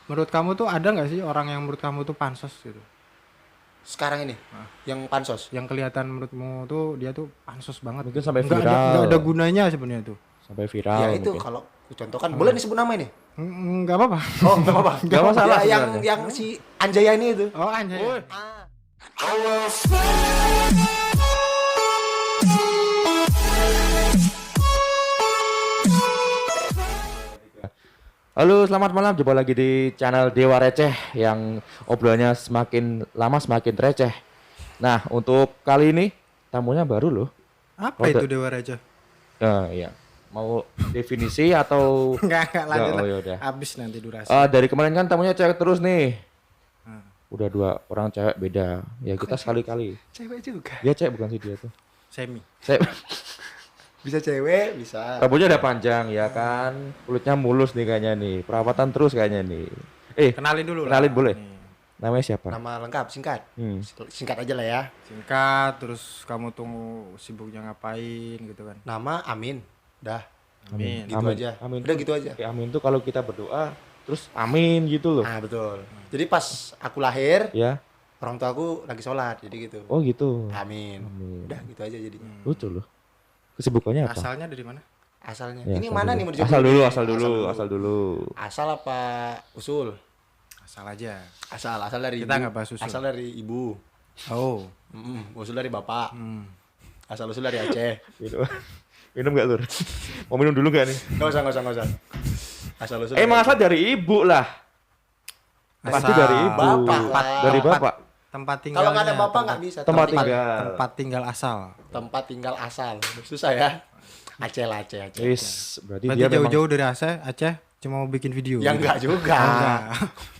menurut kamu tuh ada nggak sih orang yang menurut kamu tuh pansos gitu? Sekarang ini yang pansos. Yang kelihatan menurutmu tuh dia tuh pansos banget. Mungkin sampai Nggak ada viral. gunanya sebenarnya tuh. Sampai Ya viral itu mungkin. kalau contoh kan boleh disebut nama ini. Nggak apa-apa. Oh, enggak apa-apa. Nggak masalah Ya, yang sebenarnya. yang si Anjayani itu. Oh anjay. Ah. Halo, selamat malam. Jumpa lagi di channel Dewa Receh yang obrolannya semakin lama semakin receh. Nah, untuk kali ini tamunya baru loh. Apa Oh, itu Dewa Raja? Iya. Mau definisi atau Enggak lanjut oh, lah. yaudah. Habis nanti durasi. Dari kemarin kan tamunya cewek terus nih. Hmm. Udah 2 orang cewek beda. Ya kita sekali-kali. Cewek juga. Dia cewek bukan sih dia tuh. Semi. Saya Bisa cewek, bisa. rambutnya udah panjang ya kan. Kulitnya mulus nih kayaknya nih. Perawatan terus kayaknya nih. Kenalin dulu Kenalin lah. boleh? Nih. Namanya siapa? Nama lengkap singkat. Hmm. Singkat aja lah ya. Singkat, terus kamu tunggu sibuknya ngapain gitu kan. Nama Amin. Dah, Amin. gitu Amin. aja. Amin. Udah gitu aja. Kayak amin tuh kalau kita berdoa terus amin gitu loh. Ah, betul. Jadi pas aku lahir, Ya. orang tua aku lagi sholat, jadi gitu. Oh gitu. Amin. Amin. Udah gitu aja jadinya. Lucu loh. Kesibukannya apa? Asalnya dari mana? Asalnya. Ya, Ini asal mana dulu. nih mau dijawab Asal dulu dulu, nih? asal dulu. Asal apa usul? Asal aja. Asal dari Kita ibu. nggak bahas usul. Asal dari ibu. Oh. Usul dari bapak. Hmm. Asal usul dari Aceh. Minum. Minum gak Lur? Mau minum dulu gak nih? Enggak usah. Asal usul. Asal dari ibu lah. Pasti Asal. dari ibu. Bapak lah. Dari bapak. Tempat tinggal. Kalau nggak ada bapak nggak bisa. Tempat tinggal. Tempat tinggal asal. Tempat tinggal asal. Susah ya. Aceh lah, Aceh. Wis, berarti Berarti dia memang jauh-jauh dari Aceh cuma mau bikin video. Ya enggak juga. Enggak.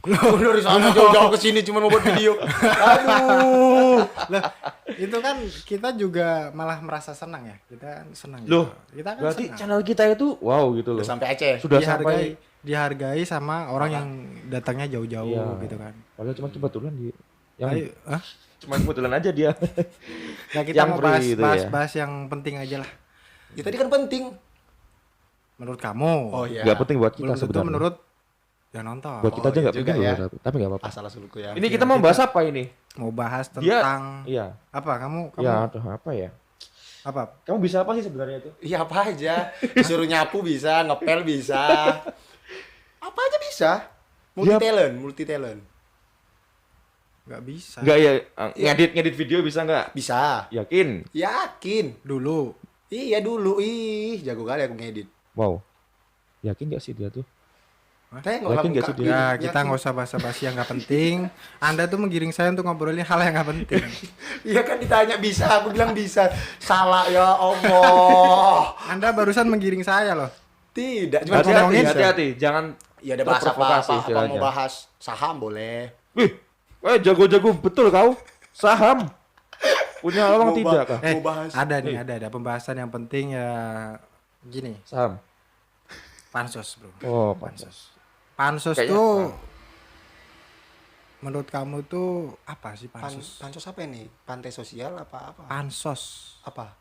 Lu dari sana jauh-jauh ke sini cuma mau buat video. Aduh. Lah, itu kan kita juga malah merasa senang ya. Kita kan senang. Loh, gitu. Kita kan berarti senang. channel kita itu wow gitu loh. Udah sampai Aceh. Sudah dihargai, sampai dihargai sama orang yang datangnya jauh-jauh Iya. gitu kan. padahal cuma kebetulan dia yang Ayo, hah? cuma kebetulan aja dia. Nah, kita Yang mau free bahas, itu bahas, ya. bahas yang penting aja lah. Ya tadi kan penting. Menurut kamu. Oh iya. Gak penting buat kita Belum tentu sebenarnya. menurut yang nonton. Buat kita Oh, aja iya nggak juga penting ya. loh, tapi nggak apa-apa. Asal usulku ya. Ini kita mau bahas apa ini? Mau bahas Dia- tentang Iya. apa? Kamu Ya, aduh, apa ya? apa? Kamu bisa apa sih sebenarnya itu? Iya apa aja. Disuruh nyapu bisa, ngepel bisa. Apa aja bisa. Multi talent. Nggak bisa. Enggak ya, ngedit video bisa nggak? Bisa. Yakin? Yakin. Dulu. Iya dulu. Ih, jago kali aku ngedit. Wow. Yakin nggak sih dia tuh? Saya Yakin nggak sih dia? Ya, kita nggak usah basa-basi yang nggak penting. Anda tuh menggiring saya untuk ngobrolin hal yang nggak penting. Iya kan ditanya bisa, aku bilang bisa. Salah ya Allah. Anda barusan menggiring saya loh. Tidak, cuma ngomongin. ngomongin. Hati-hati, jangan Ya ada bahas apa, terprovokasi apa mau istilahnya. bahas saham boleh. Wih, jago-jago betul kau. Saham. Punya uang Mau tidak bah- kah? Mau bahas. Ada nih, ada pembahasan yang penting ya. Gini, Saham. pansos bro. Oh, pansos. Pansos Kayaknya- tuh menurut kamu tuh apa sih pansos? Pansos apa ini? Pantai sosial apa? Pansos, Apa?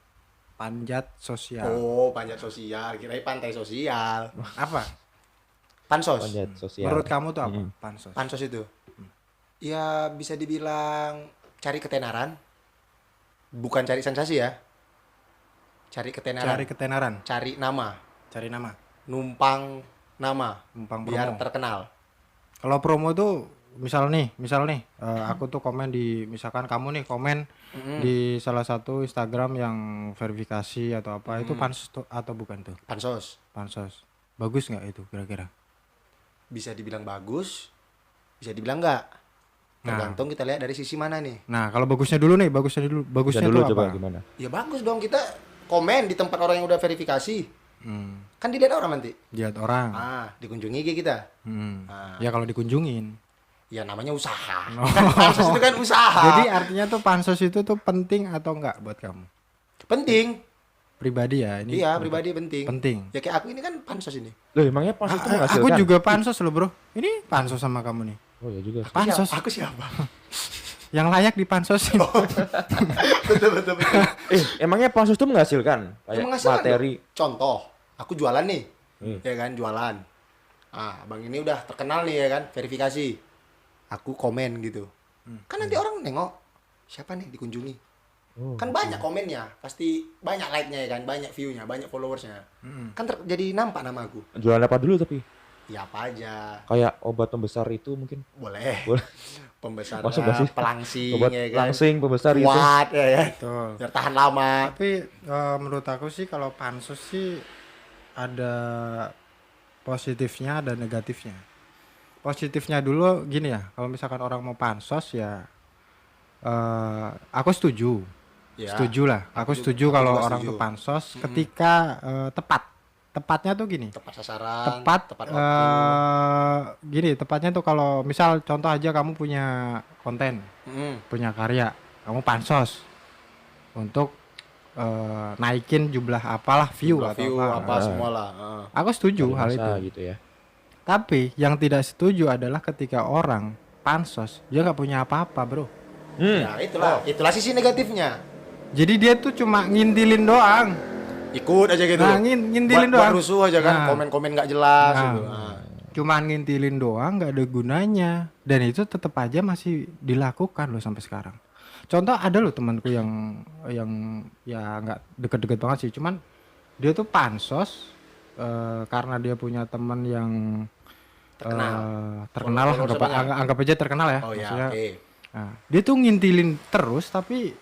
panjat sosial. Oh, panjat sosial. Kirain pantai sosial. Apa? Pansos. Panjat sosial. Menurut kamu tuh apa? Mm. Pansos. Pansos itu. Ya bisa dibilang cari ketenaran. Bukan cari sensasi ya. Cari ketenaran. Cari ketenaran, Cari nama. cari nama, Numpang nama. numpang Biar promo. terkenal. Kalau promo tuh misal nih, aku tuh komen di misalkan kamu nih komen di salah satu Instagram yang verifikasi atau apa itu pansos tuh, atau bukan tuh? Pansos. Pansos. Bagus nggak itu kira-kira? Bisa dibilang bagus. Bisa dibilang enggak. Tergantung kita lihat dari sisi mana nih. Nah, kalau bagusnya dulu nih, bagusnya Bisa tuh dulu apa? coba gimana? Ya bagus dong kita komen di tempat orang yang udah verifikasi. Hmm, Kan dilihat orang nanti. lihat orang. Dikunjungi IG kita. Hmm. Ah. Ya kalau dikunjungin. Ya namanya usaha. Kan pansos itu kan usaha. Jadi artinya tuh pansos itu tuh penting atau enggak buat kamu? penting. Pribadi ya ini. Iya, pribadi penting. Penting. Ya kayak aku ini kan pansos ini. Loh, emangnya pansos itu menghasilkan? Aku juga pansos loh, Bro. Ini pansos sama kamu nih. Oh ya juga. Pansos. Aku siapa? Yang layak dipansosin. betul. Emangnya pansos itu menghasilkan? Ya, Kayak menghasilkan materi. dong. Contoh, aku jualan nih. Hmm. Ya kan, jualan. Abang ini udah terkenal nih ya kan, verifikasi. Aku komen gitu. Kan nanti orang nengok, siapa nih dikunjungi. Kan banyak komennya, pasti banyak like-nya ya kan, banyak view-nya, banyak followers-nya. Kan jadi nampak nama aku. Jualan apa dulu tapi? Ya apa aja. Kayak obat pembesar itu mungkin. Boleh. Boleh. Pembesar Masuk nggak sih? pelangsing Obat ya kan. langsing pembesar gitu. Kuat ya kan. Betul. Biar tahan lama. Tapi menurut aku sih kalau pansos sih ada positifnya ada negatifnya. Positifnya dulu gini ya, kalau misalkan orang mau pansos ya aku setuju. Ya. Setuju lah. Aku Aku setuju juga kalau setuju. orang tuh pansos ketika tepat. Tepatnya tuh gini. Tepat sasaran, Tepat tepat waktu. gini, tepatnya tuh kalau misal contoh aja kamu punya konten, punya karya, kamu pansos untuk naikin jumlah apalah view Jumlah atau view apa. apa semua lah. Aku setuju hal Masa itu. gitu ya. Tapi yang tidak setuju adalah ketika orang pansos dia nggak punya apa-apa, bro. Ya itulah sisi negatifnya. Jadi dia tuh cuma ngintilin doang. Ikut aja gitu. Nah, ngintilin buat doang. rusuh aja kan, Nah. komen-komen nggak jelas Nah. gitu. Cuman ngintilin doang nggak ada gunanya dan itu tetap aja masih dilakukan loh sampai sekarang. Contoh ada loh temanku yang ya nggak deket-deket banget sih, cuman dia tuh pansos karena dia punya teman yang terkenal lah, Followersnya banyak. anggap aja terkenal ya. Oh ya, Maksudnya, oke. nah, dia tuh ngintilin terus tapi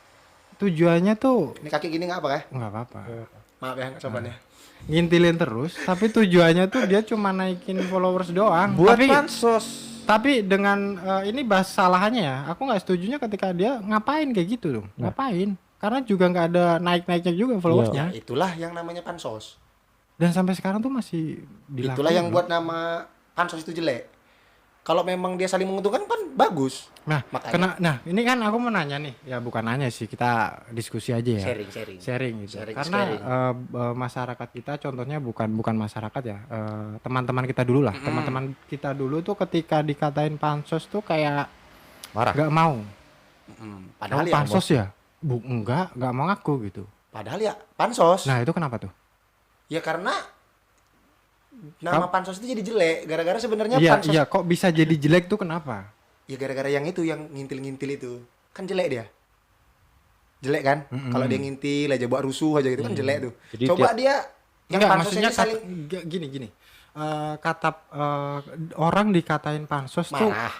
tujuannya tuh Ini kaki gini nggak apa ya? nggak apa-apa. Maaf ya, nggak sopan ya. Ngintilin terus tapi tujuannya tuh dia cuma naikin followers doang. Buat tapi pansos. Tapi dengan ini bahas salahnya ya, aku nggak setujunya ketika dia ngapain kayak gitu dong, ngapain? Karena juga nggak ada naik-naiknya juga followersnya, Itulah yang namanya pansos. dan sampai sekarang tuh masih dilakukan. Itulah yang buat nama pansos itu jelek. Kalau memang dia saling menguntungkan kan bagus. Nah, Makanya. ini kan aku mau nanya nih, ya bukan nanya sih, kita diskusi aja ya. Sharing. Gitu. Sharing, Karena masyarakat kita, contohnya bukan masyarakat ya, teman-teman kita dulu lah, teman-teman kita dulu tuh ketika dikatain pansos tuh kayak Marah. nggak mau. Padahal Kamu ya, pansos ya? Nggak mau ngaku gitu. padahal ya pansos. Nah itu kenapa tuh? Ya karena nama pansos itu jadi jelek gara-gara sebenarnya pansos. Iya, kok bisa jadi jelek tuh kenapa? Ya gara-gara yang itu, yang ngintil-ngintil itu. Kan jelek dia. Jelek kan? Kalau dia ngintil aja buat rusuh aja gitu kan jelek tuh. Jadi Coba dia yang Enggak, pansos maksudnya ini saling gini. Orang dikatain pansos tuh marah.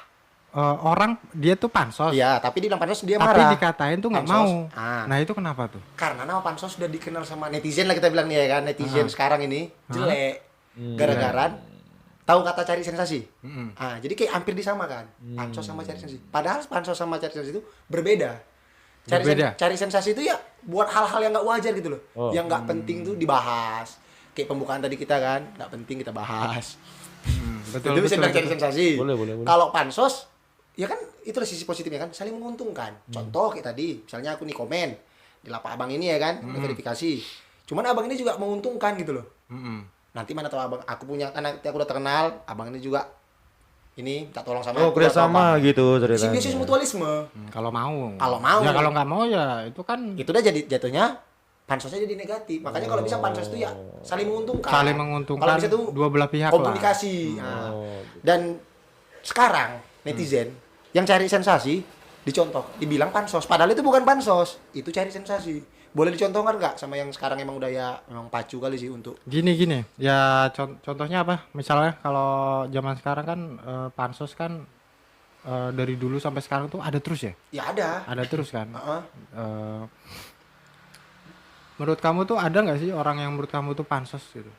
orang dia tuh pansos. Iya, tapi di bilang pansos dia Tapi marah. dikatain tuh nggak Pansos. mau. Nah itu kenapa tuh? Karena nama pansos sudah dikenal sama netizen lah, kita bilang nih ya kan, netizen sekarang ini jelek. Gara-gara tahu kata cari sensasi. Jadi kayak hampir disamakan pansos sama cari sensasi. Padahal pansos sama cari sensasi itu berbeda. Cari sensasi itu ya buat hal-hal yang nggak wajar gitu loh. Yang nggak penting tuh dibahas. Kayak pembukaan tadi kita kan, nggak penting kita bahas. Betul. Itu bisa bilang cari sensasi. Boleh. Kalau pansos, ya kan itulah sisi positifnya kan, saling menguntungkan. Contoh kayak tadi, misalnya aku nih komen di lapak abang ini ya kan, verifikasi. Cuman abang ini juga menguntungkan gitu loh. Nanti mana tahu abang, aku punya kan, nanti aku udah terkenal, abang ini juga ini minta tolong sama Oh, aku. kerjasama gitu ceritanya. Simbiosis mutualisme. Kalau mau. Kalau mau. Ya kalau nggak mau ya itu kan Itu udah jadi jatuhnya pansosnya jadi negatif. Makanya kalau bisa pansos itu ya saling menguntungkan. saling menguntungkan Kalau bisa tuh dua belah pihak komunikasi. Nah, dan sekarang netizen yang cari sensasi dicontoh, dibilang pansos, padahal itu bukan pansos, itu cari sensasi. Boleh dicontohkan nggak sama yang sekarang emang udah ya memang pacu kali sih untuk lah. Gini. Ya contohnya apa? Misalnya kalau zaman sekarang kan pansos kan dari dulu sampai sekarang tuh ada terus ya? ya ada. Ada terus kan? Heeh. Menurut kamu tuh ada nggak sih orang yang menurut kamu tuh pansos gitu?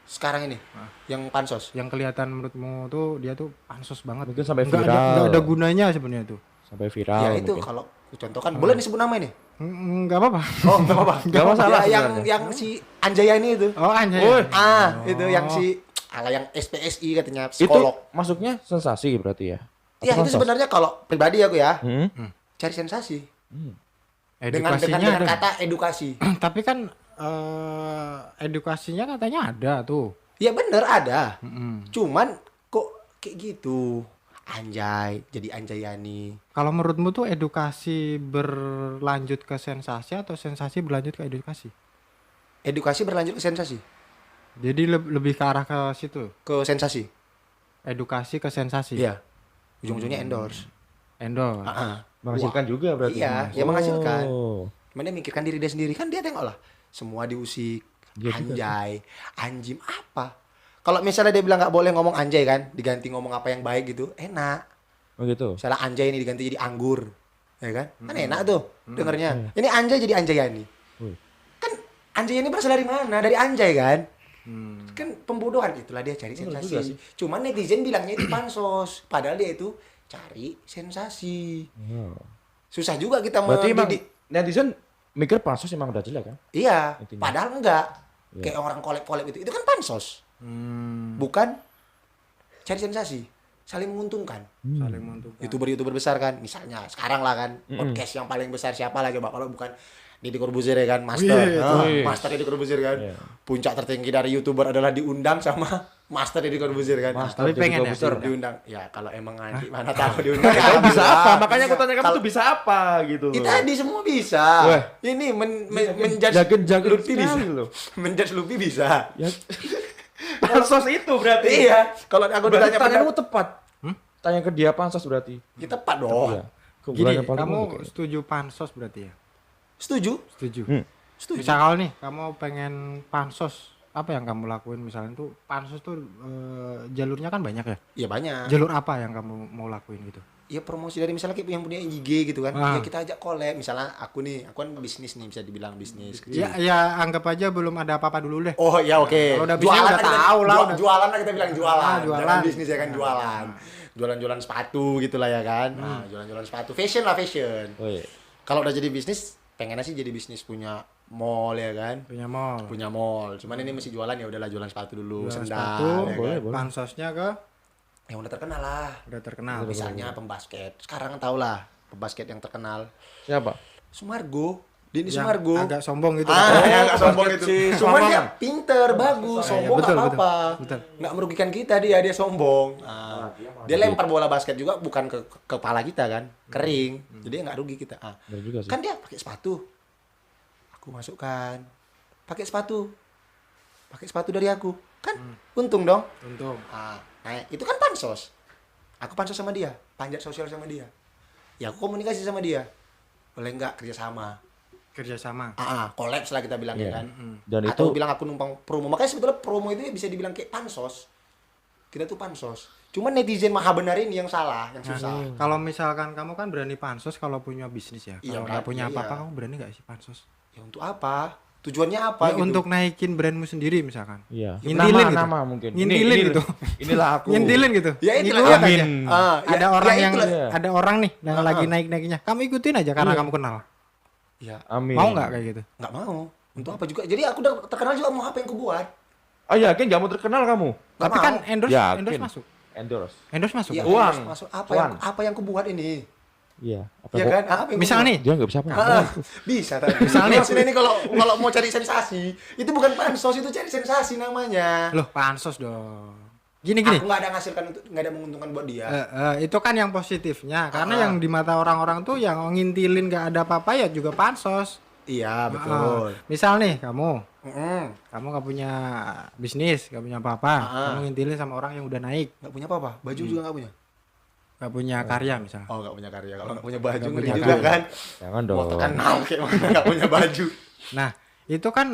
Sekarang ini yang pansos. Yang kelihatan menurutmu tuh dia tuh pansos banget. Mungkin sampai Nggak viral. nggak ada gunanya sebenarnya tuh. Sampai viral. Ya itu mungkin. kalau contohkan boleh disebut nama ini? Nggak apa-apa. Oh, enggak apa-apa. Nggak masalah Ya, sebenarnya. yang si Anjaya ini itu. Oh anjay. Itu yang si yang SPSI katanya Itu psikolog. masuknya sensasi berarti ya? Ya itu Atau pansos? sebenarnya kalau pribadi aku ya, Hmm? cari sensasi. Edukasinya dengan ada. kata edukasi. Tapi kan edukasinya katanya ada tuh. Ya bener ada. Cuman kok kayak gitu. Anjay, jadi Anjayani. Kalau menurutmu tuh edukasi berlanjut ke sensasi atau sensasi berlanjut ke edukasi? Edukasi berlanjut ke sensasi. Jadi lebih ke arah ke situ. ke sensasi. Edukasi ke sensasi. Iya. Ujung-ujungnya endorse. Endorse. Menghasilkan juga berarti. Iya, ya menghasilkan. Oh. Cuman dia mikirkan diri dia sendiri, kan dia tengok lah semua diusik, Iya juga anjay, anjim apa. Kalau misalnya dia bilang nggak boleh ngomong anjay kan, diganti ngomong apa yang baik gitu, enak. Oh gitu. Misalnya anjay ini diganti jadi anggur, ya kan? Kan enak tuh dengernya. Ini anjay jadi anjayani. Wih. Kan anjayani berasal dari mana? Dari anjay kan? Kan pembodohan, itulah dia cari juga sensasi. Cuman netizen bilangnya itu pansos, padahal dia itu cari sensasi. Oh. Susah juga kita Berarti emang mendidik. netizen mikir pansos emang udah jelek kan? Iya, Intinya. padahal enggak. Iya. Kayak orang kolek-kolek itu kan pansos. Bukan cari sensasi, saling menguntungkan. Saling menentukan. YouTuber besar kan, misalnya sekarang lah kan, podcast yang paling besar siapa lah coba kalau bukan Deddy Corbuzier ya kan, Master. Wih. Master Deddy Corbuzier kan. Iya. Puncak tertinggi dari YouTuber adalah diundang sama Master Deddy Corbuzier kan. Master Tapi Deddy pengen ya, Corbuzier. Diundang. Ya kalau emang nanti mana tahu diundang. ya, Kamu bisa alhamdulillah. apa? Makanya aku tanya kamu Kalau- tuh bisa apa gitu loh. Kita tadi semua bisa. Wah. Ini menjudge jagen Lutfi bisa. sekali loh. Menjudge Lutfi bisa. Ya. Pansos itu berarti. Iya, kalau aku Berarti ditanya pertanyaanmu tepat. Tanya ke dia pansos berarti. kita tepat dong. Iya. Gini, Keunggulan yang paling kamu unik ya. setuju pansos berarti ya? Setuju? Setuju. Setuju. Misal nih, kamu pengen pansos, apa yang kamu lakuin misalnya tuh pansos tuh jalurnya kan banyak ya? Iya banyak. Jalur apa yang kamu mau lakuin gitu? Ya promosi dari misalnya kita yang punya IG gitu kan. Ah. Ya kita ajak collab. Misalnya aku kan bisnis nih, bisa dibilang bisnis kecil. Ya anggap aja belum ada apa-apa dulu deh. Oh ya oke. Kalau udah bisnis udah kita- tahu lah, udah. Jualan lah kita bilang jualan. Ah, jualan. Jangan bisnis ya kan jualan. Jualan-jualan sepatu gitu lah ya kan. Nah, jualan-jualan sepatu. Fashion lah fashion. Oh iya. Kalau udah jadi bisnis, pengennya sih jadi bisnis punya mall ya kan. Punya mall. Punya mall. Cuman ini masih jualan ya udahlah jualan sepatu dulu, Jualan sendal. sepatu, ya boleh, kan. boleh. pansosnya ke Yang udah terkenal lah. udah terkenal. Misalnya pembasket. Sekarang tau lah pembasket yang terkenal. Siapa? Sumargo. Denny Yang Sumargo. agak sombong gitu. Yang nggak sombong basket itu. si Cuman Sumargo. dia pinter, bagus, sombong betul, nggak apa-apa. betul. Nggak merugikan kita dia sombong. Nah, dia lempar bola basket juga bukan ke kepala kita kan, kering. Jadi nggak rugi kita. Benar juga sih. Kan dia pakai sepatu. Aku masukkan. Pakai sepatu. Pakai sepatu dari aku. Kan untung dong. Untung. Nah, itu kan pansos. Aku pansos sama dia, panjat sosial sama dia. Ya aku komunikasi sama dia. Boleh nggak kerjasama? Kerjasama. Collabs lah kita bilang ya Iya. kan. Dan Atau itu bilang aku numpang promo. Makanya sebetulnya promo itu bisa dibilang kayak pansos. Kita tuh pansos. Cuman netizen maha benar ini yang salah, yang susah. Kalau misalkan kamu kan berani pansos kalau punya bisnis ya. Iya, Kalau nggak berani, punya apa-apa iya. kamu berani nggak sih pansos? Ya untuk apa? Tujuannya apa Ya, gitu? untuk naikin brandmu sendiri misalkan. iya. Ngintilin gitu. Nama mungkin. Ngintilin gitu. Inilah aku. Ngintilin gitu. Ya itu Ngikut aja. Amin. Ada orang yang itulah. ada orang nih yang lagi naik-naiknya. Kamu ikutin aja karena kamu kenal. Ya, Amin. Mau nggak kayak gitu? nggak mau. Untuk apa juga? Jadi aku udah terkenal juga mau apa yang kubuat? Oh yakin nggak mau terkenal kamu? Tapi mau. kan endorse Yakin. masuk. Endorse. Endorse masuk. Ya, kan? Uang. masuk Cuan. apa yang kubuat ini? Iya. Apa Ya kok- kan? Apa yang Misal kubuat? nih, Dia nggak bisa apa. Bisa tadi. Misalnya- Maksudnya ini kalau mau cari sensasi, itu bukan pansos, itu cari sensasi namanya. loh pansos dong. Gini. Aku nggak ada ngasilkan untuk nggak ada menguntungkan buat dia. Itu kan yang positifnya. Karena yang di mata orang-orang tuh yang ngintilin nggak ada apa-apa ya juga pansos. Iya betul. Misal nih kamu Mm-mm. nggak punya bisnis, nggak punya apa-apa, kamu ngintilin sama orang yang udah naik, Nggak punya apa-apa, baju juga nggak punya. nggak punya karya misalnya. Oh nggak punya karya, kalau nggak punya baju Nggak ngeri punya juga karya. kan. Jangan Mau dong. terkenal kayak mana nggak punya baju. Nah itu kan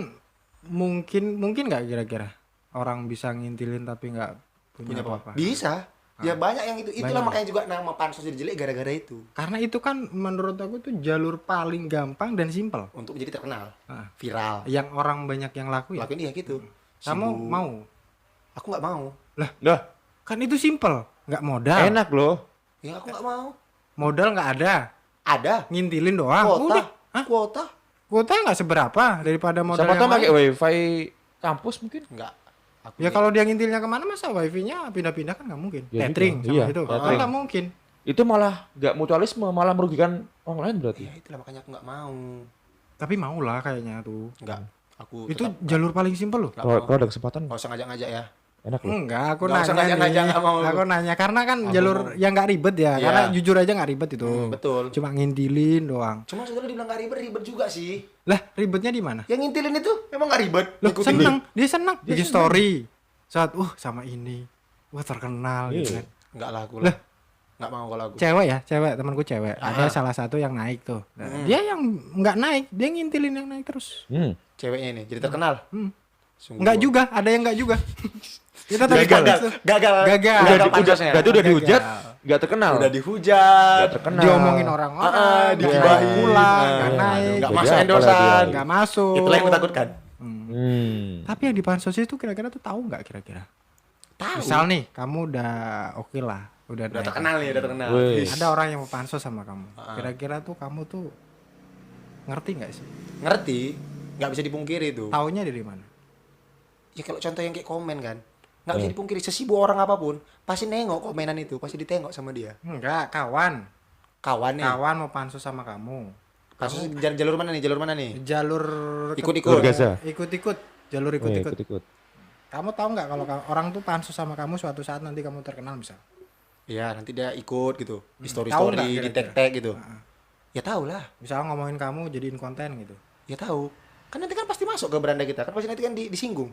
mungkin nggak kira-kira orang bisa ngintilin tapi nggak punya apa-apa. Bisa. Ya banyak yang itu. Itulah Banyak. makanya juga nama pansos jadi jelek gara-gara itu. Karena itu kan menurut aku tuh jalur paling gampang dan simpel. Untuk menjadi terkenal, Ah. viral. Yang orang banyak yang lakuin. Lakuin iya gitu. Kamu Sibuk. mau? Aku nggak mau. Dah, Kan itu simpel, nggak modal. enak loh. Ya aku nggak mau. Modal nggak ada, Ada ngintilin doang. kuota. Udah. Hah? Kuota? Kuota nggak seberapa daripada modal Siapa yang tahu lain. pakai wifi kampus mungkin. Enggak. Aku Ya kalau dia ngintilnya kemana masa wifi-nya pindah-pindah kan nggak mungkin. Ya Tethering juga. sama Iya, itu. Kan tethering. nggak mungkin. Itu malah nggak mutualisme, malah merugikan orang lain berarti. Ya itulah makanya aku nggak mau. Tapi mau lah kayaknya tuh. Enggak. Aku Itu tetap jalur paling simpel loh. nggak Kalau mau. kalau ada kesempatan. Nggak usah ngajak-ngajak ya. Enak loh. Enggak, aku Nggak usah nanya ngajak-ngajak, nih. nggak mau. Aku nanya karena kan jalur yang nggak ribet ya. Iya. Karena jujur aja nggak ribet itu. Betul. Cuma ngintilin doang. Cuma saudara dibilang gak ribet, ribet juga sih. Lah, ribetnya di mana? Yang ngintilin itu emang gak ribet. Loh, Ikutin seneng. Dia seneng. Bikin story. Saat, sama ini. Wah, terkenal gitu Iya. kan. Enggak lah aku Lah. lah. Enggak mau kalau aku. Cewek ya, cewek temanku cewek. Ada salah satu yang naik tuh. Nah, dia yang nggak naik, dia ngintilin yang naik terus. Ceweknya ini jadi terkenal. Sungguh. Enggak juga, ada yang enggak juga. Kita tapi Gagal. Gagal. Gagal pancasnya. Berarti udah Gagal. dihujat, nggak terkenal. Udah dihujat. Nggak terkenal. Diomongin orang-orang, digibahin. pulang, Nah, nggak naik, Enggak Jadi masuk apa endorsan. lagi ya? nggak masuk. Itulah yang kutakutkan. Tapi yang di pansos itu kira-kira tuh tahu nggak kira-kira? Tahu. Misal nih, kamu udah oke lah, udah Udah naik. terkenal nih, udah terkenal. Wih. Ada orang yang mau pansos sama kamu. Kira-kira tuh kamu tuh ngerti nggak sih? Ngerti? Nggak bisa dipungkiri itu. Taunya dari mana? Ya kalau contoh yang kayak komen kan, nggak bisa dipungkiri. Sesibuk orang apapun, pasti nengok komenan itu, pasti ditengok sama dia. Enggak, kawan. Kawan nih. Kawan mau pansos sama kamu. Kasus jalur mana nih? Jalur mana nih? Jalur Ikut-ikut. Gaza. ikut-ikut, jalur Wih, ikut-ikut. ikut-ikut. Kamu tahu nggak kalau orang tuh pansus sama kamu suatu saat nanti kamu terkenal misal? Iya, nanti dia ikut gitu. Di Tahu story-story, nggak di kira-kira? tag-tag gitu. Ya tahu lah. Misal ngomongin kamu jadiin konten gitu. Ya tahu. Kan nanti kan pasti masuk ke beranda kita. Kan pasti nanti kan disinggung.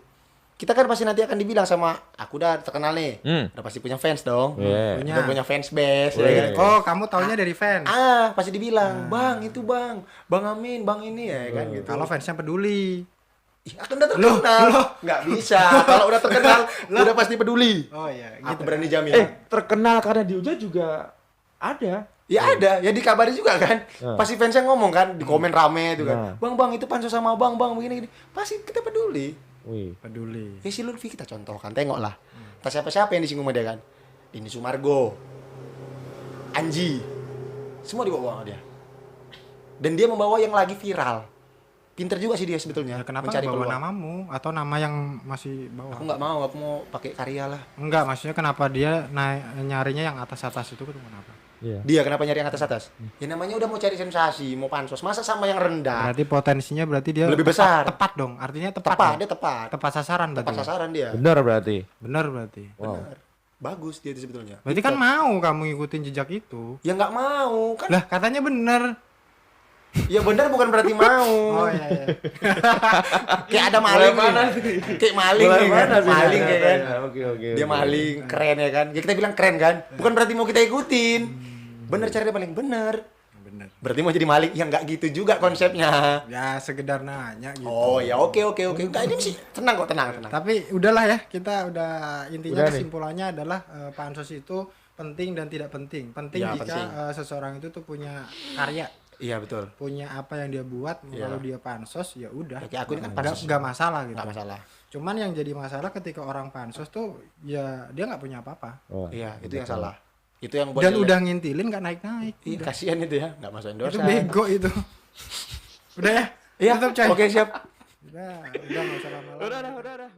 Kita kan pasti nanti akan dibilang sama aku udah terkenal nih. Udah pasti punya fans dong. Iya. Punya. Udah punya fans base ya Wih. kan? Oh, kamu taunya dari fans. Pasti dibilang, "Bang, itu Bang. Bang Amin, Bang ini ya kan gitu." Kalau fansnya peduli. Ih, akan udah terkenal. Nggak bisa. Kalau udah terkenal, udah pasti peduli. Oh iya, Aku berani jamin. Terkenal karena dihujat juga ada. Ya ada, ya dikabari juga kan. Pasti fansnya ngomong kan, di komen rame itu Nah. kan. Bang, itu pansos sama Bang, begini. Pasti kita peduli. Wih. Peduli. Ya si Lutfi kita contohkan, tengok lah. Tak siapa-siapa yang disinggung sama dia kan. Ini Sumargo, Anji, semua dibawa sama dia. Dan dia membawa yang lagi viral. Pinter juga sih dia sebetulnya. Ya, kenapa mencari nggak bawa peluang. namamu atau nama yang masih bawah? Aku nggak mau, aku mau pakai karya lah. Enggak, maksudnya kenapa dia nyarinya yang atas-atas itu kenapa? Iya. Dia kenapa nyari yang atas-atas? Ya namanya udah mau cari sensasi, mau pansos. Masa sama yang rendah? Berarti potensinya dia Lebih besar. Tepat dong. Artinya tepat. Tepat, dong. dia tepat. Tepat sasaran berarti. Tepat sasaran dia. Benar berarti. Bener berarti. Wow. Benar. Bagus dia itu sebetulnya. Berarti kan mau kamu ngikutin jejak itu. Ya nggak mau kan? Lah, katanya bener. Ya benar bukan berarti mau. Oh iya iya. Kayak ada maling nih. Kayak maling nih kan. Maling kayak kan. Oke. Dia maling, keren ya kan. Ya kita bilang keren kan. Bukan berarti mau kita ikutin. Bener cara dia maling, bener. Bener. Berarti mau jadi maling, ya nggak gitu juga konsepnya. Ya sekedar nanya gitu. Oh ya oke. Enggak ini sih tenang kok, tenang. Tapi udahlah ya, kita udah intinya Udah nih. kesimpulannya adalah pansos itu penting dan tidak penting. Penting Ya, jika penting. seseorang itu tuh punya karya, Iya betul. punya apa yang dia buat. Iya. Kalau dia pansos ya udah. Ya, kayak aku ini kan Nggak- pansos. nggak masalah gitu. Nggak masalah. Cuman yang jadi masalah ketika orang pansos tuh ya dia nggak punya apa-apa. Oh, Iya itu yang salah. Itu yang buat Dan jelek. udah ngintilin nggak naik-naik. Iya kasihan itu ya, nggak masuk Itu endorse. bego itu. Udah ya? Iya. Tutup, coy. Oke siap. Udah nggak usah lama-lama. udah.